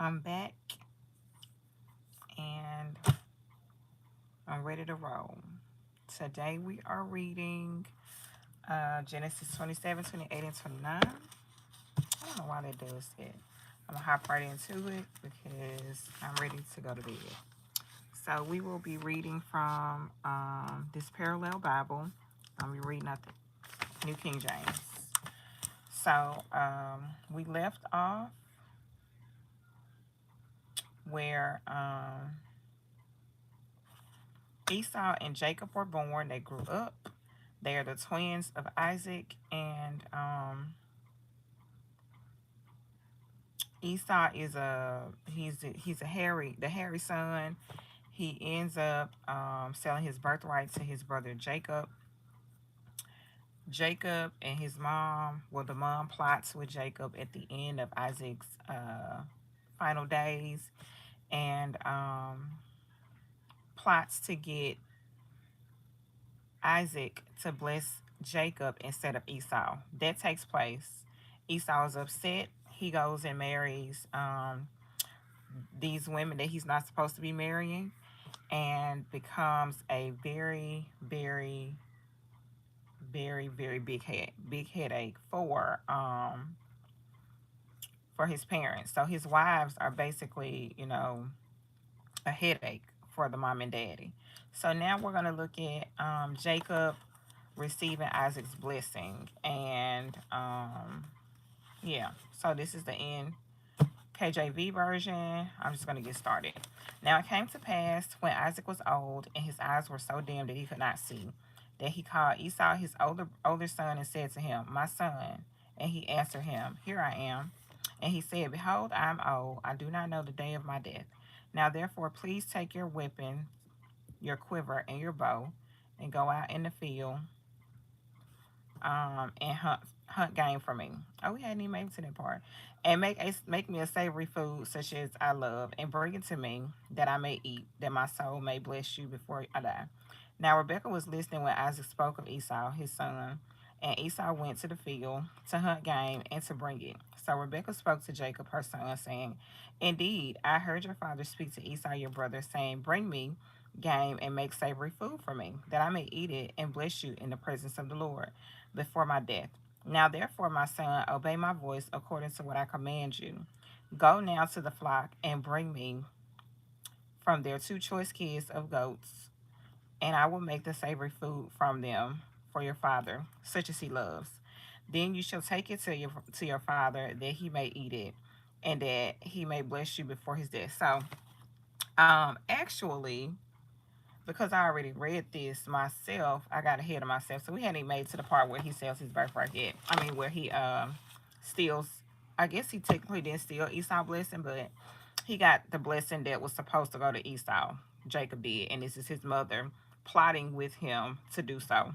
I'm back and I'm ready to roll. Today we are reading Genesis 27, 28, and 29. I don't know why that does that. I'm going to hop right into it because I'm ready to go to bed. So we will be reading from this parallel Bible. I'm reading out the New King James. So we left off where Esau and Jacob were born. They grew up. They are the twins of Isaac, and Esau is he's a hairy son. He ends up selling his birthright to his brother Jacob. Jacob and his mom, well, the mom plots with Jacob at the end of Isaac's final days, and plots to get Isaac to bless Jacob instead of Esau. That takes place. Esau is upset. He goes and marries these women that he's not supposed to be marrying, and becomes a very, very, very, very big headache for his parents. So his wives are basically, a headache for the mom and daddy. So now we're gonna look at Jacob receiving Isaac's blessing, and yeah. So this is the KJV version. I'm just going to get started. Now it came to pass when Isaac was old and his eyes were so dim that he could not see, that he called Esau his older son and said to him, "My son." And he answered him, "Here I am." And he said, "Behold, I am old. I do not know the day of my death. Now therefore, please take your weapon, your quiver, and your bow, and go out in the field and hunt game for me." Oh, we hadn't even made it to that part. "And make me a savory food such as I love, and bring it to me that I may eat, that my soul may bless you before I die." Now Rebekah was listening when Isaac spoke of Esau, his son, and Esau went to the field to hunt game and to bring it. So Rebekah spoke to Jacob, her son, saying, "Indeed, I heard your father speak to Esau, your brother, saying, 'Bring me game and make savory food for me, that I may eat it and bless you in the presence of the Lord before my death.' Now therefore, my son, obey my voice according to what I command you. Go now to the flock and bring me from there 2 choice kids of goats, and I will make the savory food from them for your father, such as he loves. Then you shall take it to your father, that he may eat it, and that he may bless you before his death." So, actually, because I already read this myself, I got ahead of myself. So we hadn't even made to the part where he sells his birthright yet. I mean, where he steals. I guess he technically didn't steal Esau's blessing, but he got the blessing that was supposed to go to Esau. Jacob did, and this is his mother plotting with him to do so.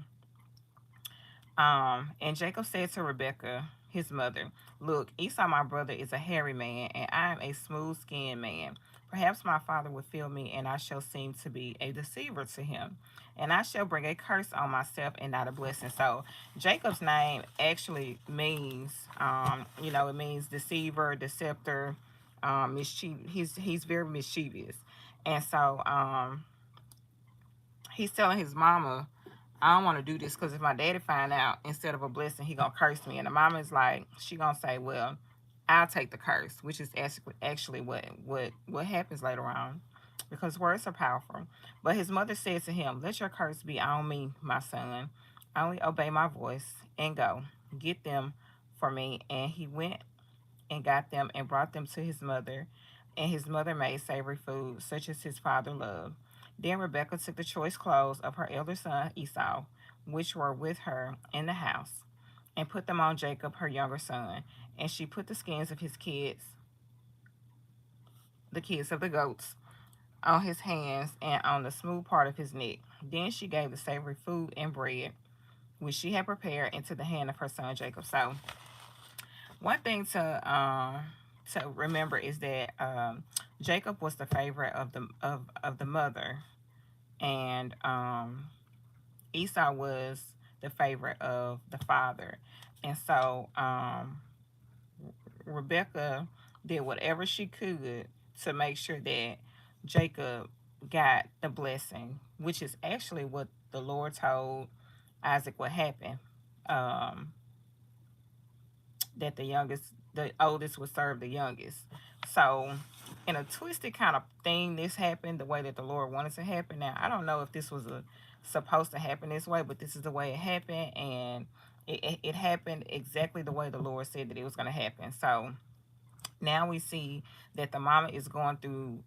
And Jacob said to Rebekah, his mother, "Look, Esau, my brother, is a hairy man, and I am a smooth-skinned man. Perhaps my father will feel me, and I shall seem to be a deceiver to him. And I shall bring a curse on myself and not a blessing." So Jacob's name actually means, it means deceiver, deceptor, he's very mischievous. And so he's telling his mama, "I don't want to do this, because if my daddy find out, instead of a blessing, he gonna curse me." And the mama is like, she gonna say, "Well, I'll take the curse," which is actually what happens later on, because words are powerful. But his mother said to him, "Let your curse be on me, my son. Only obey my voice and go get them for me." And he went and got them and brought them to his mother. And his mother made savory food, such as his father loved. Then Rebekah took the choice clothes of her elder son Esau, which were with her in the house, and put them on Jacob, her younger son. And she put the skins of his kids, the kids of the goats, on his hands and on the smooth part of his neck. Then she gave the savory food and bread, which she had prepared, into the hand of her son Jacob. So one thing to remember is that Jacob was the favorite of the mother, and Esau was the favorite of the father. And so Rebecca did whatever she could to make sure that Jacob got the blessing, which is actually what the Lord told Isaac would happen. Um, that the oldest would serve the youngest. So, in a twisted kind of thing, this happened the way that the Lord wanted to happen. Now, I don't know if this was supposed to happen this way, but this is the way it happened, and it happened exactly the way the Lord said that it was going to happen. So, now we see that the mama is going through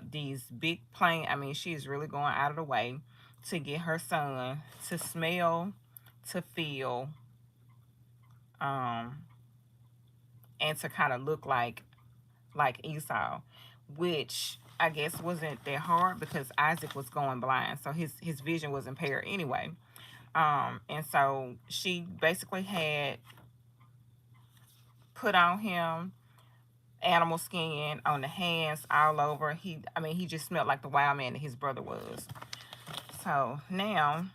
these big plain. I mean, she is really going out of the way to get her son to smell, to feel, um, and to kind of look like Esau, which I guess wasn't that hard because Isaac was going blind, so his vision was impaired anyway. And so she basically had put on him animal skin on the hands, all over. I mean, he just smelled like the wild man that his brother was. So now,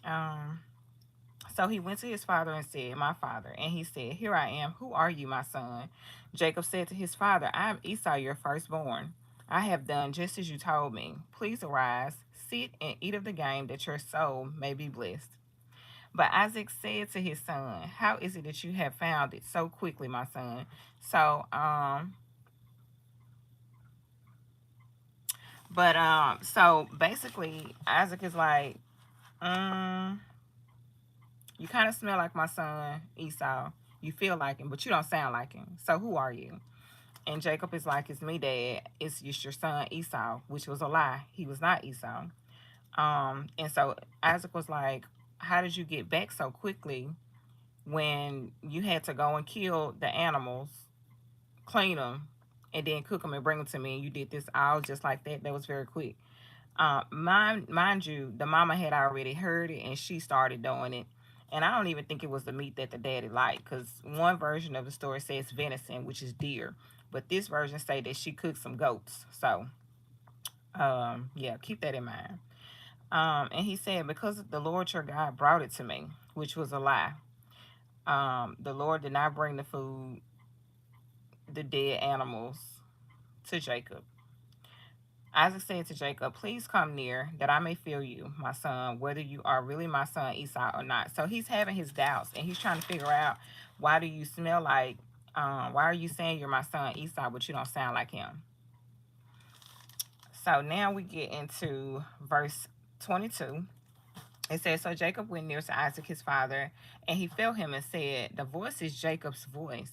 um, so he went to his father and said, "My father." And he said, "Here I am. Who are you, my son?" Jacob said to his father, "I am Esau, your firstborn. I have done just as you told me. Please arise, sit, and eat of the game, that your soul may be blessed." But Isaac said to his son, "How is it that you have found it so quickly, my son?" So, so basically, Isaac is like, um, "You kind of smell like my son Esau. You feel like him, but you don't sound like him. So who are you?" And Jacob is like, "It's me, Dad. It's just your son Esau," which was a lie. He was not Esau. And so Isaac was like, "How did you get back so quickly when you had to go and kill the animals, clean them, and then cook them and bring them to me? And you did this all just like that. That was very quick." Mind you, the mama had already heard it and she started doing it. And I don't even think it was the meat that the daddy liked, because one version of the story says venison, which is deer, but this version say that she cooked some goats. So, yeah, keep that in mind. And he said, "Because the Lord your God brought it to me," which was a lie. The Lord did not bring the food, the dead animals, to Jacob. Isaac said to Jacob, "Please come near, that I may feel you, my son, whether you are really my son Esau or not." So he's having his doubts and he's trying to figure out, why do you smell like, why are you saying you're my son Esau, but you don't sound like him? So now we get into verse 22. It says, "So Jacob went near to Isaac his father, and he felt him and said, 'The voice is Jacob's voice,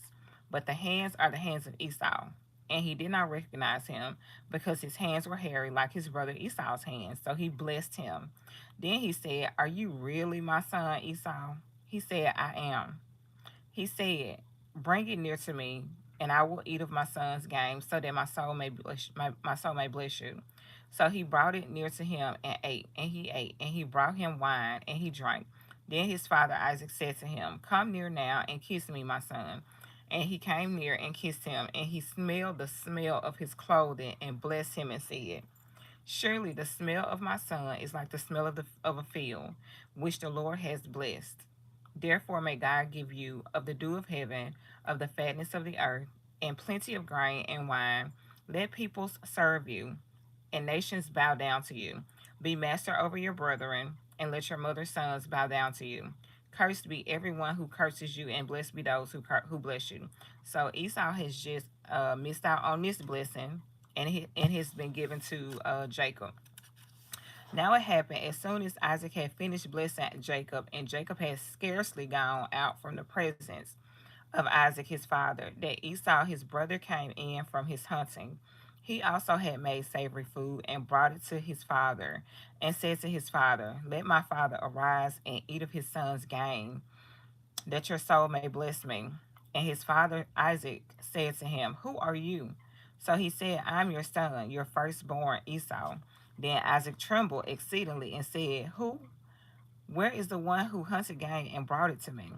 but the hands are the hands of Esau.' And he did not recognize him, because his hands were hairy like his brother Esau's hands. So he blessed him. Then he said, 'Are you really my son Esau?' He said, 'I am.' He said, 'Bring it near to me, and I will eat of my son's game, so that my soul may bless you.' So he brought it near to him and ate, and he ate, and he brought him wine, and he drank. Then his father Isaac said to him, 'Come near now and kiss me, my son.' And he came near and kissed him, and he smelled the smell of his clothing and blessed him and said, 'Surely the smell of my son is like the smell of a field, which the Lord has blessed. Therefore may God give you of the dew of heaven, of the fatness of the earth, and plenty of grain and wine. Let peoples serve you, and nations bow down to you. Be master over your brethren, and let your mother's sons bow down to you. Cursed be everyone who curses you, and blessed be those who bless you.'" So Esau has just missed out on this blessing, and it has been given to Jacob. Now it happened, as soon as Isaac had finished blessing Jacob, and Jacob had scarcely gone out from the presence of Isaac his father, that Esau his brother came in from his hunting. He also had made savory food and brought it to his father, and said to his father, "Let my father arise and eat of his son's game, that your soul may bless me." And his father Isaac said to him, "Who are you?" So he said, "I am your son, your firstborn Esau." Then Isaac trembled exceedingly and said, "Who? Where is the one who hunted game and brought it to me?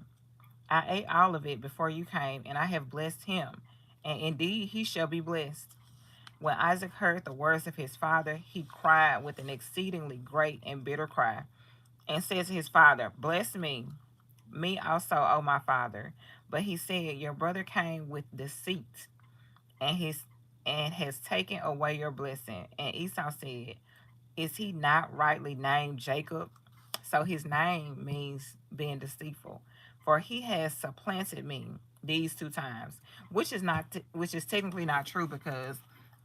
I ate all of it before you came, and I have blessed him, and indeed he shall be blessed." When Isaac heard the words of his father, he cried with an exceedingly great and bitter cry, and said to his father, "Bless me also, O my father." But he said, "Your brother came with deceit, and his and has taken away your blessing. And Esau said, is he not rightly named Jacob? So his name means being deceitful. For he has supplanted me these two times, which is technically not true because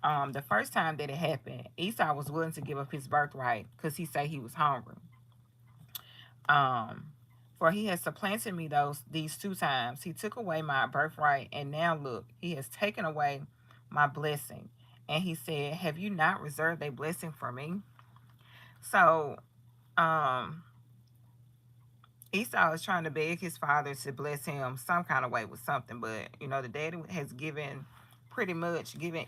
the first time that it happened, Esau was willing to give up his birthright because he said he was hungry. Um, for he has supplanted me these two times. He took away my birthright, and now look, he has taken away my blessing. And he said, have you not reserved a blessing for me? So um Esau is trying to beg his father to bless him some kind of way with something, but the daddy has pretty much given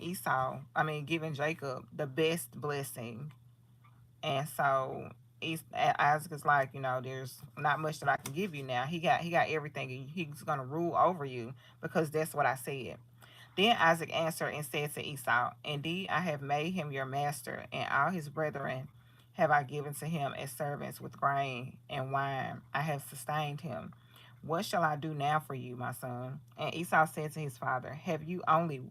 given Jacob the best blessing. And so Isaac is like, there's not much that I can give you now. He got everything. He's gonna rule over you because that's what I said. Then Isaac answered and said to Esau, indeed, I have made him your master, and all his brethren have I given to him as servants with grain and wine. I have sustained him. What shall I do now for you, my son? And Esau said to his father, have you only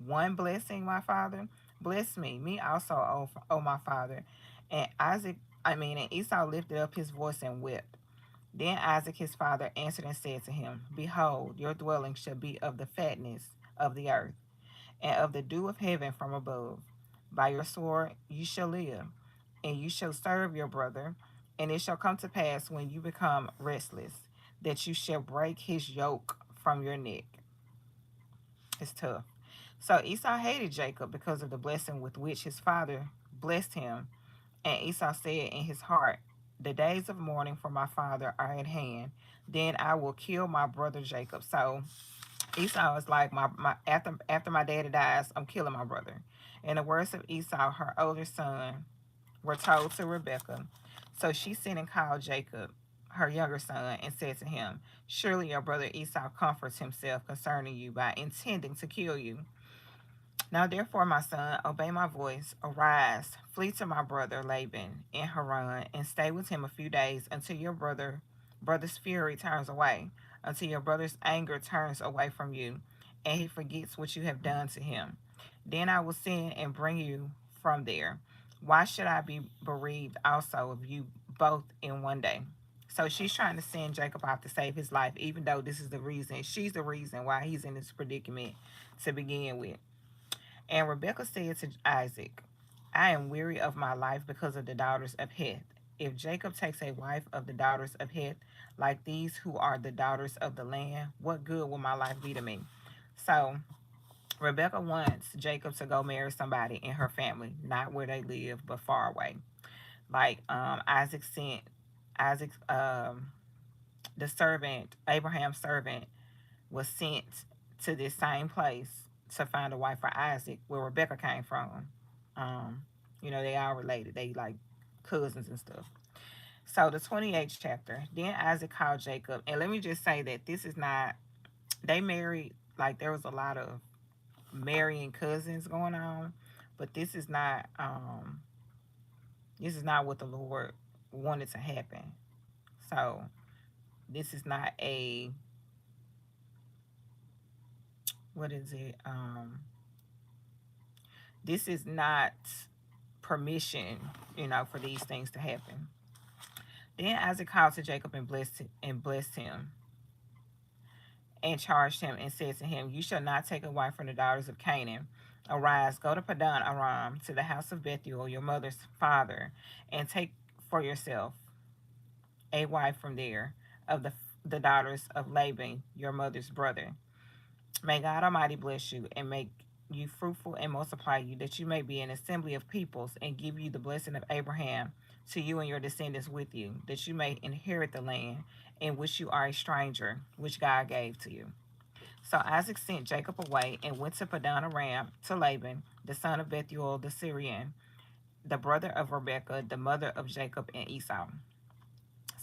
one blessing, my father? Bless me also, O my father. And and Esau lifted up his voice and wept. Then Isaac his father answered and said to him, behold, your dwelling shall be of the fatness of the earth, and of the dew of heaven from above. By your sword you shall live, and you shall serve your brother. And it shall come to pass when you become restless, that you shall break his yoke from your neck. It's tough. So Esau hated Jacob because of the blessing with which his father blessed him. And Esau said in his heart, the days of mourning for my father are at hand. Then I will kill my brother Jacob. So Esau is like, my after my daddy dies, I'm killing my brother. And the words of Esau, her older son, were told to Rebekah. So she sent and called Jacob, her younger son, and said to him, surely your brother Esau comforts himself concerning you by intending to kill you. Now therefore, my son, obey my voice. Arise, flee to my brother Laban in Haran, and stay with him a few days until your brother's fury turns away, until your brother's anger turns away from you, and he forgets what you have done to him. Then I will send and bring you from there. Why should I be bereaved also of you both in one day? So she's trying to send Jacob off to save his life, even though this is the reason, she's the reason why he's in this predicament to begin with. And Rebekah said to Isaac, I am weary of my life because of the daughters of Heth. If Jacob takes a wife of the daughters of Heth, like these who are the daughters of the land, what good will my life be to me? So Rebekah wants Jacob to go marry somebody in her family, not where they live, but far away. Like Isaac, the servant, Abraham's servant, was sent to this same place to find a wife for Isaac, where Rebecca came from. Um, they all related. They like cousins and stuff. So the 28th chapter. Then Isaac called Jacob, and let me just say that this is not. They married, like there was a lot of marrying cousins going on, but this is not. This is not what the Lord wanted to happen. So this is not a, what is it? This is not permission, for these things to happen. Then Isaac called to Jacob and blessed him and charged him and said to him, you shall not take a wife from the daughters of Canaan. Arise, go to Padan Aram, to the house of Bethuel, your mother's father, and take for yourself a wife from there of the daughters of Laban, your mother's brother. May God Almighty bless you and make you fruitful and multiply you, that you may be an assembly of peoples, and give you the blessing of Abraham to you and your descendants with you, that you may inherit the land in which you are a stranger, which God gave to you. So Isaac sent Jacob away and went to Padan Aram to Laban, the son of Bethuel the Syrian, the brother of Rebekah, the mother of Jacob and Esau.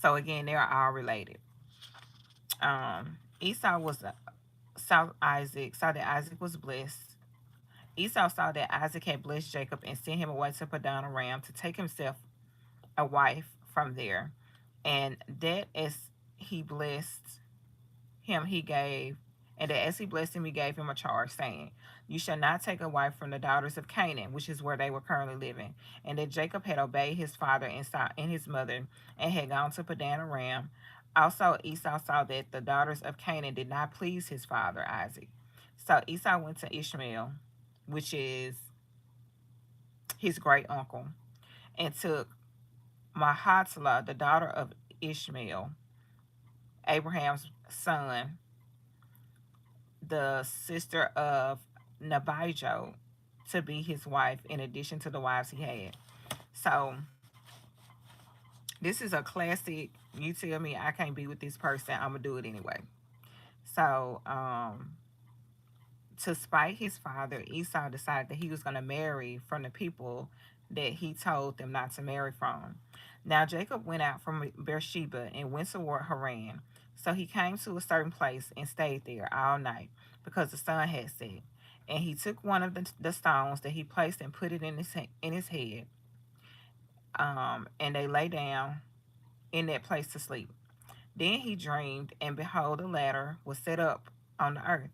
So again, they are all related. Esau saw that Isaac was blessed. Esau saw that Isaac had blessed Jacob and sent him away to Padan Aram to take himself a wife from there. And that as he blessed him, he gave, and that as he blessed him, he gave him a charge, saying, You shall not take a wife from the daughters of Canaan, which is where they were currently living. And that Jacob had obeyed his father and his mother, and had gone to Padan Aram. Also, Esau saw that the daughters of Canaan did not please his father Isaac. So Esau went to Ishmael, which is his great uncle, and took Mahatla, the daughter of Ishmael, Abraham's son, the sister of Nebajoth, to be his wife in addition to the wives he had. So this is a classic. You tell me I can't be with this person, I'm gonna do it anyway. So to spite his father, Esau decided that he was gonna marry from the people that he told them not to marry from. Now Jacob went out from Beersheba and went toward Haran. So he came to a certain place and stayed there all night because the sun had set. And he took one of the stones that he placed and put it in his head. And they lay down in that place to sleep. Then he dreamed, and behold, a ladder was set up on the earth,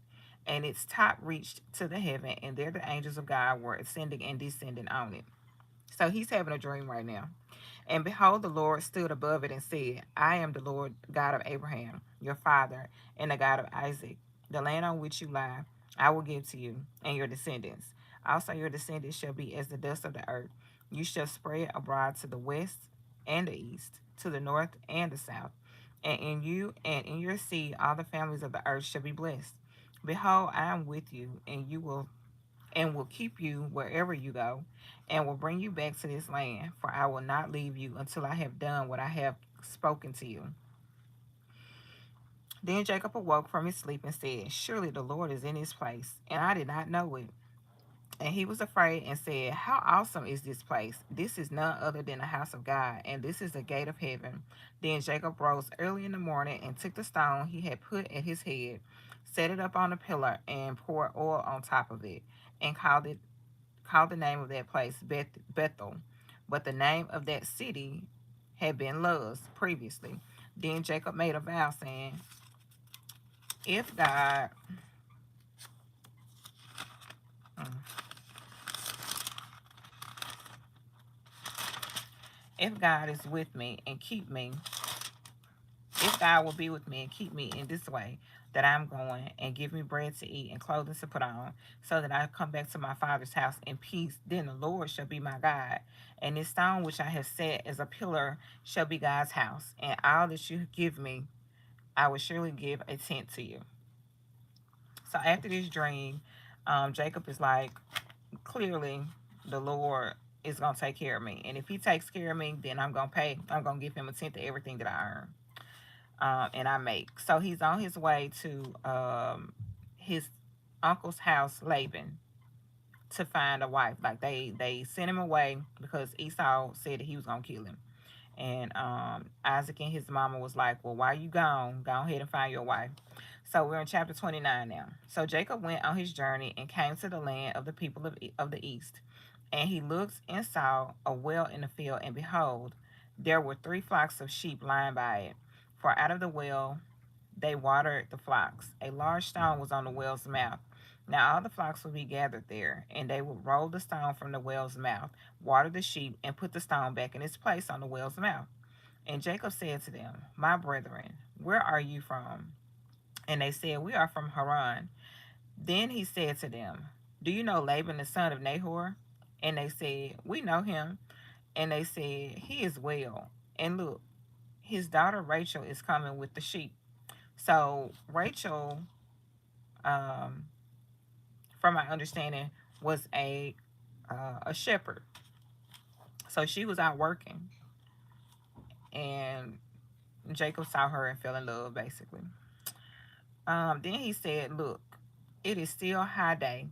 and its top reached to the heaven, and there the angels of God were ascending and descending on it. So he's having a dream right now. And behold, the Lord stood above it and said, I am the Lord God of Abraham, your father, and the God of Isaac. The land on which you lie, I will give to you and your descendants. Also, your descendants shall be as the dust of the earth. You shall spread abroad to the west and the east, to the north and the south. And in you and in your seed, all the families of the earth shall be blessed. Behold, I am with you, and will keep you wherever you go, and will bring you back to this land, for I will not leave you until I have done what I have spoken to you. Then Jacob awoke from his sleep and said, Surely the Lord is in this place, and I did not know it. And he was afraid and said, How awesome is this place! This is none other than the house of God, and this is the gate of heaven. Then Jacob rose early in the morning and took the stone he had put at his head, set it up on a pillar, and poured oil on top of it, and called the name of that place Bethel. But the name of that city had been Luz previously. Then Jacob made a vow, saying, If God if God is with me and keep me, if God will be with me and keep me in this way that I'm going, and give me bread to eat and clothing to put on, so that I come back to my father's house in peace, then the Lord shall be my God. And this stone which I have set as a pillar shall be God's house. And all that you give me, I will surely give a tenth to you. So after this dream, Jacob is like, clearly, the Lord is going to take care of me. And if he takes care of me, then I'm going to pay. I'm going to give him a tenth of everything that I earn, and I make. So he's on his way to his uncle's house, Laban, to find a wife. Like they sent him away because Esau said that he was gonna kill him. And Isaac and his mama was like, "Well, why you gone? Go ahead and find your wife." So we're in chapter 29 now. So Jacob went on his journey and came to the land of the people of the east. And he looked and saw a well in the field, and behold, there were 3 flocks of sheep lying by it. For out of the well they watered the flocks. A large stone was on the well's mouth. Now all the flocks would be gathered there, and they would roll the stone from the well's mouth, water the sheep, and put the stone back in its place on the well's mouth. And Jacob said to them, My brethren, where are you from? And they said, We are from Haran. Then he said to them, Do you know Laban the son of Nahor? And they said, We know him. And they said, He is well. And look, his daughter Rachel is coming with the sheep. So Rachel, um, from my understanding, was a shepherd. So she was out working, and Jacob saw her and fell in love, basically. Then he said, Look, it is still high day.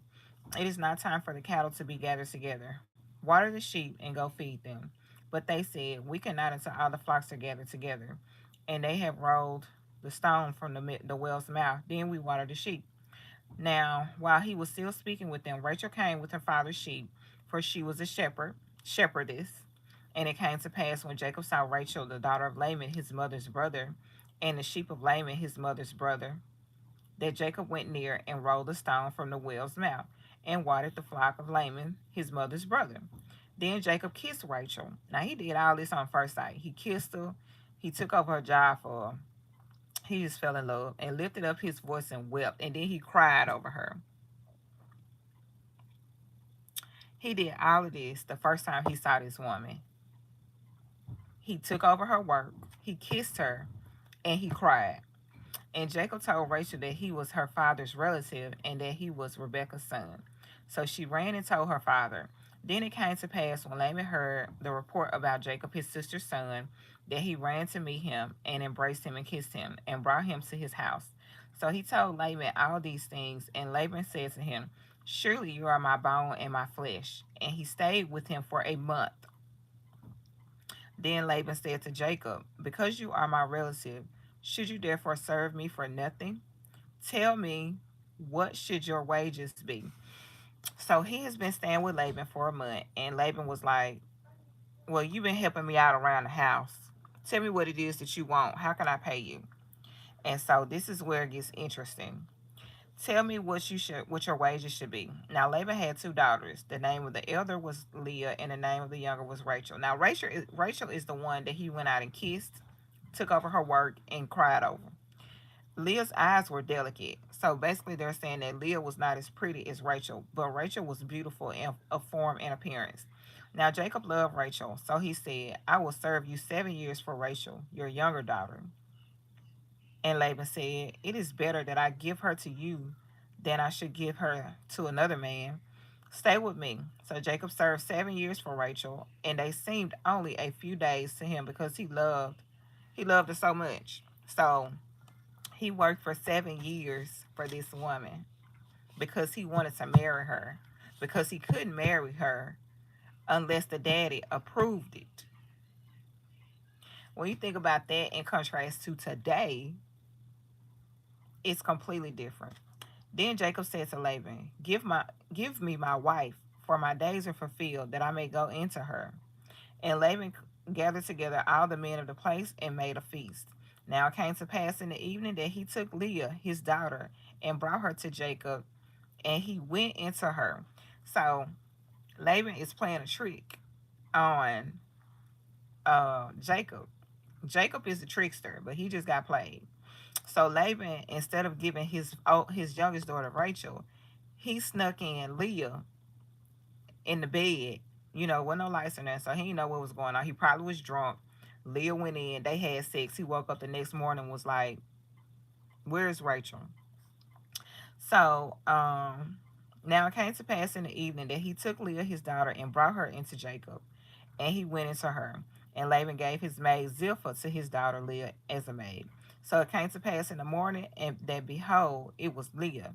It is not time for the cattle to be gathered together. Water the sheep and go feed them. But they said, We cannot until all the flocks are gathered together, and they have rolled the stone from the well's mouth. Then we water the sheep. Now, while he was still speaking with them, Rachel came with her father's sheep, for she was a shepherdess. And it came to pass when Jacob saw Rachel, the daughter of Laban, his mother's brother, and the sheep of Laban, his mother's brother, that Jacob went near and rolled the stone from the well's mouth. and watered the flock of Laban, his mother's brother. Then Jacob kissed Rachel. Now he did all this on first sight. He kissed her. He took over her job for her. He just fell in love and lifted up his voice and wept. And then he cried over her. He did all of this the first time he saw this woman. He took over her work. He kissed her and he cried. And Jacob told Rachel that he was her father's relative and that he was Rebekah's son. So she ran and told her father. Then it came to pass when Laban heard the report about Jacob, his sister's son, that he ran to meet him and embraced him and kissed him and brought him to his house. So he told Laban all these things, and Laban said to him, "Surely you are my bone and my flesh." And he stayed with him for a month. Then Laban said to Jacob, "Because you are my relative, should you therefore serve me for nothing? Tell me, what should your wages be?" So he has been staying with Laban for a month, and Laban was like, "Well, you've been helping me out around the house. Tell me what it is that you want. How can I pay you?" And so this is where it gets interesting. "Tell me what your wages should be." Now Laban had two daughters. The name of the elder was Leah, and the name of the younger was Rachel. Now Rachel is the one that he went out and kissed, took over her work, and cried over. Leah's eyes were delicate. So basically, they're saying that Leah was not as pretty as Rachel, but Rachel was beautiful in of form and appearance. Now Jacob loved Rachel, so he said, "I will serve you 7 years for Rachel, your younger daughter." And Laban said, "It is better that I give her to you than I should give her to another man. Stay with me." So Jacob served 7 years for Rachel, and they seemed only a few days to him because he loved her so much. So he worked for 7 years for this woman because he wanted to marry her, because he couldn't marry her unless the daddy approved it. When you think about that in contrast to today, it's completely different. Then Jacob said to Laban, Give me my wife, for my days are fulfilled, that I may go into her." And Laban gathered together all the men of the place and made a feast. Now it came to pass in the evening that he took Leah, his daughter, and brought her to Jacob, and he went into her. So Laban is playing a trick on Jacob. Jacob is the trickster, but he just got played. So Laban, instead of giving his youngest daughter Rachel, he snuck in Leah in the bed. With no lights in there, so he didn't know what was going on. He probably was drunk. Leah went in. They had sex. He woke up the next morning, was like, "Where's Rachel?" So now it came to pass in the evening that he took Leah his daughter and brought her into Jacob, and he went into her. And Laban gave his maid Zilpah to his daughter Leah as a maid. So it came to pass in the morning, and that behold, it was Leah.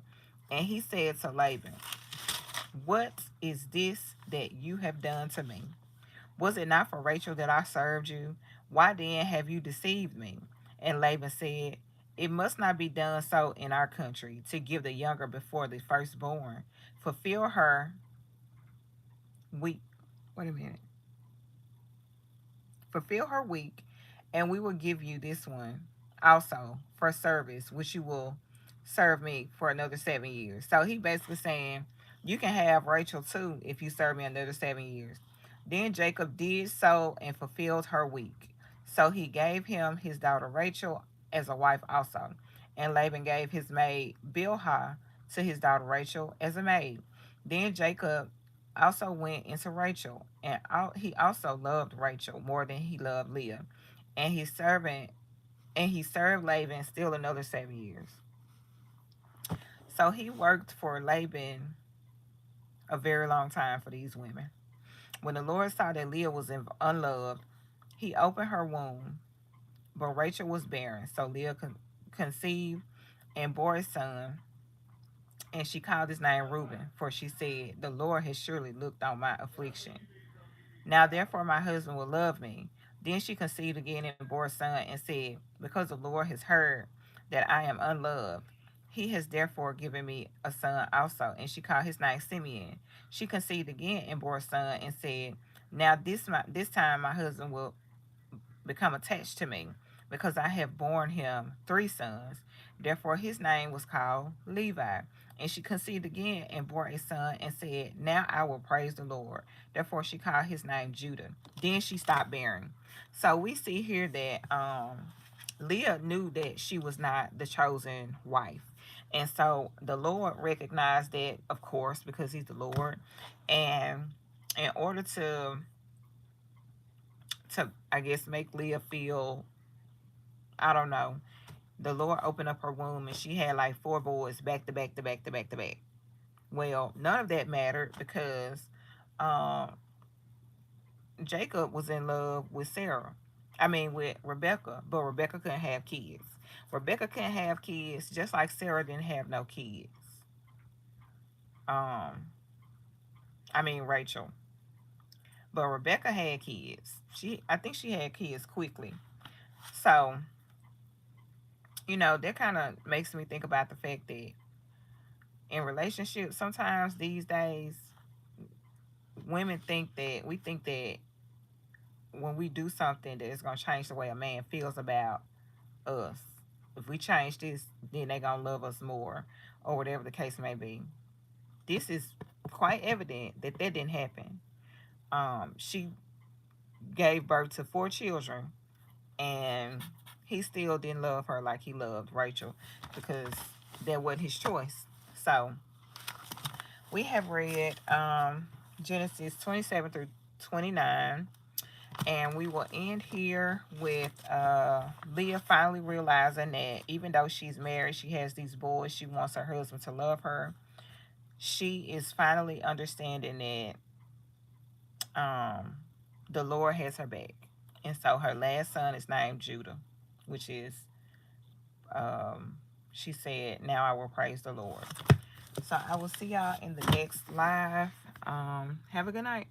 And he said to Laban, "What is this that you have done to me? Was it not for Rachel that I served you? Why then have you deceived me?" And Laban said, "It must not be done so in our country, to give the younger before the firstborn. Fulfill her week. Wait a minute. Fulfill her week, and we will give you this one also for service, which you will serve me for another 7 years." So he basically saying, "You can have Rachel too if you serve me another 7 years." Then Jacob did so and fulfilled her week. So he gave him his daughter Rachel as a wife also. And Laban gave his maid Bilhah to his daughter Rachel as a maid. Then Jacob also went into Rachel, and he also loved Rachel more than he loved Leah. And he served Laban still another 7 years. So he worked for Laban a very long time for these women. When the Lord saw that Leah was unloved, he opened her womb, but Rachel was barren. So Leah conceived and bore a son, and she called his name Reuben, for she said, "The Lord has surely looked on my affliction. Now therefore my husband will love me." Then she conceived again and bore a son, and said, "Because the Lord has heard that I am unloved, he has therefore given me a son also." And she called his name Simeon. She conceived again and bore a son, and said, "Now this time my husband will become attached to me, because I have borne him 3 sons." Therefore his name was called Levi. And she conceived again and bore a son and said, now I will praise the Lord. Therefore she called his name Judah. Then she stopped bearing. So we see here that Leah knew that she was not the chosen wife. And so the Lord recognized that, of course, because he's the Lord. And in order to I guess make Leah feel, I don't know, the Lord opened up her womb and she had like four boys back to back to back to back to back. Well, none of that mattered because um, Jacob was in love with Sarah. I mean, with Rebecca, but Rebecca couldn't have kids. Rebecca couldn't have kids, just like Sarah didn't have no kids. Um, I mean Rachel, but Rebecca had kids. I think she had kids quickly. So, that kind of makes me think about the fact that in relationships, sometimes these days, we think that when we do something that is going to change the way a man feels about us. If we change this, then they going to love us more, or whatever the case may be. This is quite evident that that didn't happen. She gave birth to four children, and he still didn't love her like he loved Rachel because that wasn't his choice. So we have read Genesis 27 through 29. And we will end here with Leah finally realizing that even though she's married, she has these boys, she wants her husband to love her. She is finally understanding that the Lord has her back. And so her last son is named Judah, which is, she said, now I will praise the Lord. So I will see y'all in the next live. Have a good night.